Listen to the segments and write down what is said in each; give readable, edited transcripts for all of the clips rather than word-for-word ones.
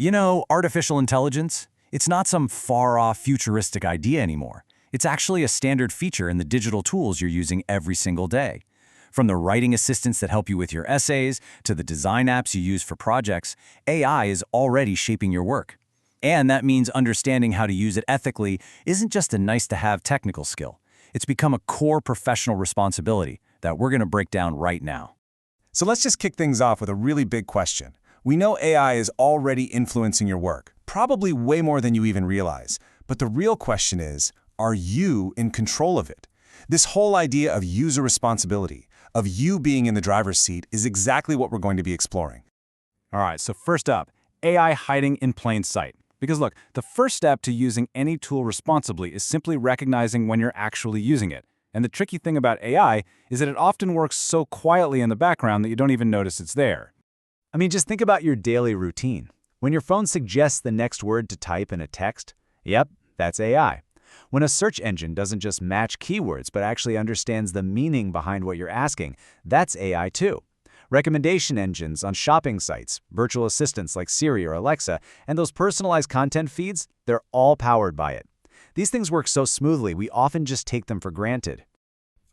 You know, artificial intelligence, it's not some far-off futuristic idea anymore. It's actually a standard feature in the digital tools you're using every single day. From the writing assistants that help you with your essays to the design apps you use for projects, AI is already shaping your work. And that means understanding how to use it ethically isn't just a nice-to-have technical skill. It's become a core professional responsibility that we're going to break down right now. So let's just kick things off with a really big question. We know AI is already influencing your work, probably way more than you even realize. But the real question is, are you in control of it? This whole idea of user responsibility, of you being in the driver's seat, is exactly what we're going to be exploring. All right, so first up, AI hiding in plain sight. Because look, the first step to using any tool responsibly is simply recognizing when you're actually using it. And the tricky thing about AI is that it often works so quietly in the background that you don't even notice it's there. I mean, just think about your daily routine. When your phone suggests the next word to type in a text, yep, that's AI. When a search engine doesn't just match keywords but actually understands the meaning behind what you're asking, that's AI too. Recommendation engines on shopping sites, virtual assistants like Siri or Alexa, and those personalized content feeds, they're all powered by it. These things work so smoothly, we often just take them for granted.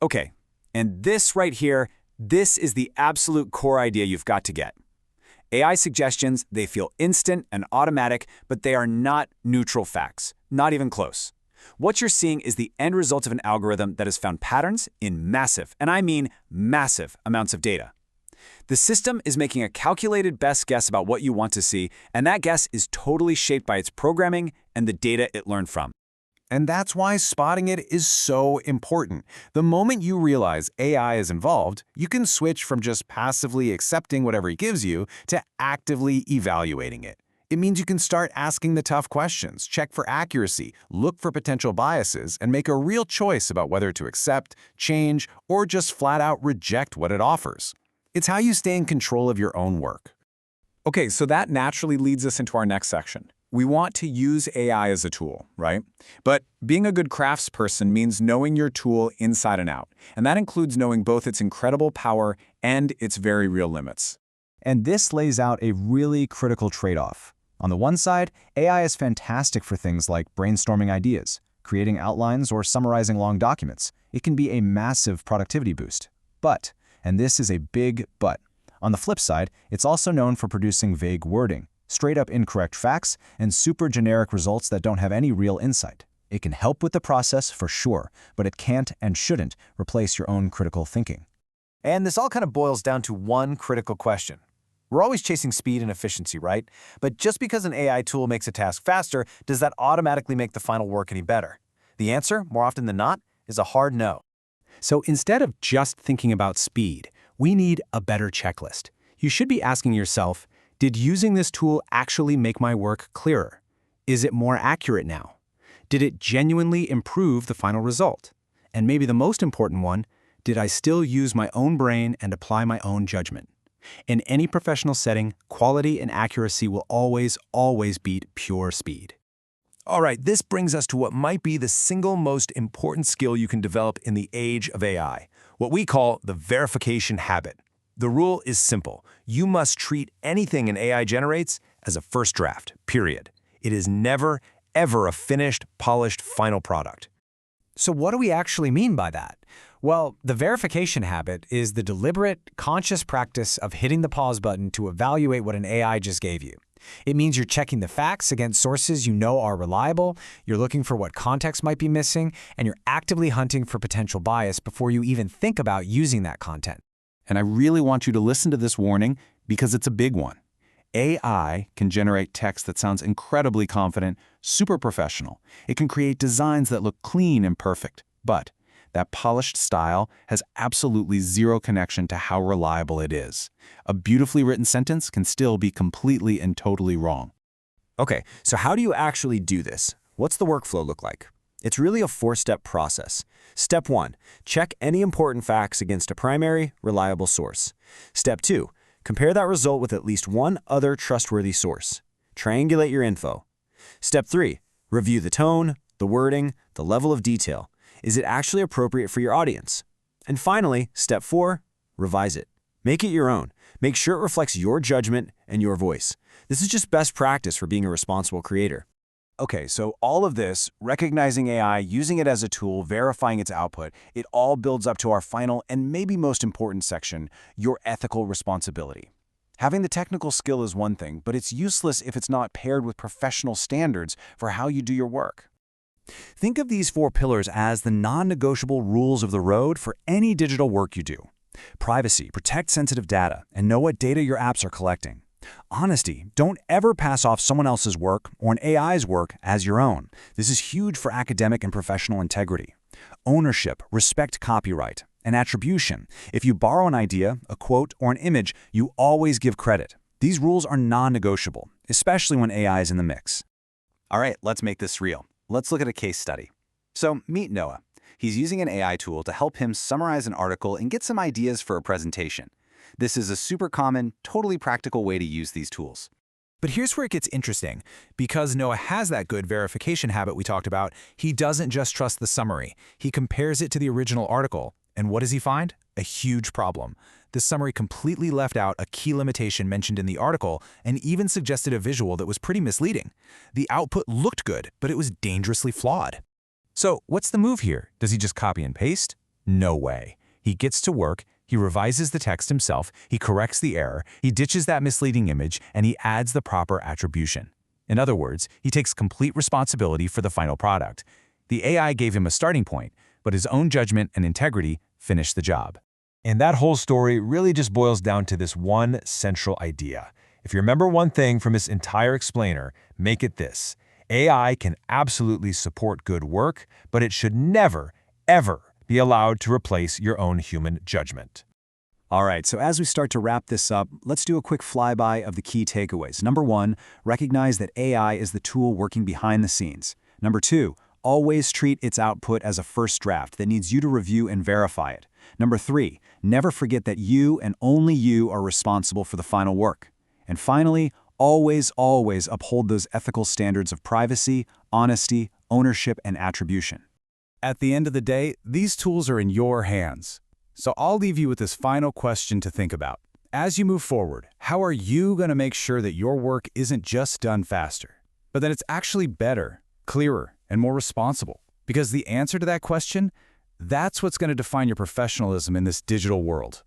Okay, and this right here, this is the absolute core idea you've got to get. AI suggestions, they feel instant and automatic, but they are not neutral facts, not even close. What you're seeing is the end result of an algorithm that has found patterns in massive, and I mean massive, amounts of data. The system is making a calculated best guess about what you want to see, and that guess is totally shaped by its programming and the data it learned from. And that's why spotting it is so important. The moment you realize AI is involved, you can switch from just passively accepting whatever it gives you to actively evaluating it. It means you can start asking the tough questions, check for accuracy, look for potential biases, and make a real choice about whether to accept, change, or just flat out reject what it offers. It's how you stay in control of your own work. Okay, so that naturally leads us into our next section. We want to use AI as a tool, right? But being a good craftsperson means knowing your tool inside and out. And that includes knowing both its incredible power and its very real limits. And this lays out a really critical trade-off. On the one side, AI is fantastic for things like brainstorming ideas, creating outlines, or summarizing long documents. It can be a massive productivity boost. But, and this is a big but, on the flip side, it's also known for producing vague wording, straight-up incorrect facts, and super generic results that don't have any real insight. It can help with the process for sure, but it can't and shouldn't replace your own critical thinking. And this all kind of boils down to one critical question. We're always chasing speed and efficiency, right? But just because an AI tool makes a task faster, does that automatically make the final work any better? The answer, more often than not, is a hard no. So instead of just thinking about speed, we need a better checklist. You should be asking yourself, did using this tool actually make my work clearer? Is it more accurate now? Did it genuinely improve the final result? And maybe the most important one, did I still use my own brain and apply my own judgment? In any professional setting, quality and accuracy will always beat pure speed. All right, this brings us to what might be the single most important skill you can develop in the age of AI, what we call the verification habit. The rule is simple. You must treat anything an AI generates as a first draft, period. It is never, ever a finished, polished, final product. So what do we actually mean by that? Well, the verification habit is the deliberate, conscious practice of hitting the pause button to evaluate what an AI just gave you. It means you're checking the facts against sources you know are reliable, you're looking for what context might be missing, and you're actively hunting for potential bias before you even think about using that content. And I really want you to listen to this warning because it's a big one. AI can generate text that sounds incredibly confident, super professional. It can create designs that look clean and perfect. But that polished style has absolutely zero connection to how reliable it is. A beautifully written sentence can still be completely and totally wrong. Okay, so how do you actually do this? What's the workflow look like? It's really a four-step process. Step 1, check any important facts against a primary, reliable source. Step 2, compare that result with at least one other trustworthy source. Triangulate your info. Step 3, review the tone, the wording, the level of detail. Is it actually appropriate for your audience? And finally, step 4, revise it. Make it your own. Make sure it reflects your judgment and your voice. This is just best practice for being a responsible creator. Okay, so all of this, recognizing AI, using it as a tool, verifying its output, it all builds up to our final and maybe most important section, your ethical responsibility. Having the technical skill is one thing, but it's useless if it's not paired with professional standards for how you do your work. Think of these 4 pillars as the non-negotiable rules of the road for any digital work you do. Privacy, protect sensitive data, and know what data your apps are collecting. Honesty, don't ever pass off someone else's work or an AI's work as your own. This is huge for academic and professional integrity. Ownership, respect copyright. And attribution, if you borrow an idea, a quote, or an image, you always give credit. These rules are non-negotiable, especially when AI is in the mix. All right, let's make this real. Let's look at a case study. So meet Noah. He's using an AI tool to help him summarize an article and get some ideas for a presentation. This is a super common, totally practical way to use these tools. But here's where it gets interesting. Because Noah has that good verification habit we talked about, he doesn't just trust the summary. He compares it to the original article. And what does he find? A huge problem. The summary completely left out a key limitation mentioned in the article and even suggested a visual that was pretty misleading. The output looked good, but it was dangerously flawed. So what's the move here? Does he just copy and paste? No way. He gets to work, he revises the text himself, he corrects the error, he ditches that misleading image, and he adds the proper attribution. In other words, he takes complete responsibility for the final product. The AI gave him a starting point, but his own judgment and integrity finished the job. And that whole story really just boils down to this one central idea. If you remember one thing from this entire explainer, make it this. AI can absolutely support good work, but it should never, ever be allowed to replace your own human judgment. All right, so as we start to wrap this up, let's do a quick flyby of the key takeaways. Number 1, recognize that AI is the tool working behind the scenes. Number 2, always treat its output as a first draft that needs you to review and verify it. Number 3, never forget that you and only you are responsible for the final work. And finally, always uphold those ethical standards of privacy, honesty, ownership, and attribution. At the end of the day, these tools are in your hands. So I'll leave you with this final question to think about. As you move forward, how are you going to make sure that your work isn't just done faster, but that it's actually better, clearer, and more responsible? Because the answer to that question, that's what's going to define your professionalism in this digital world.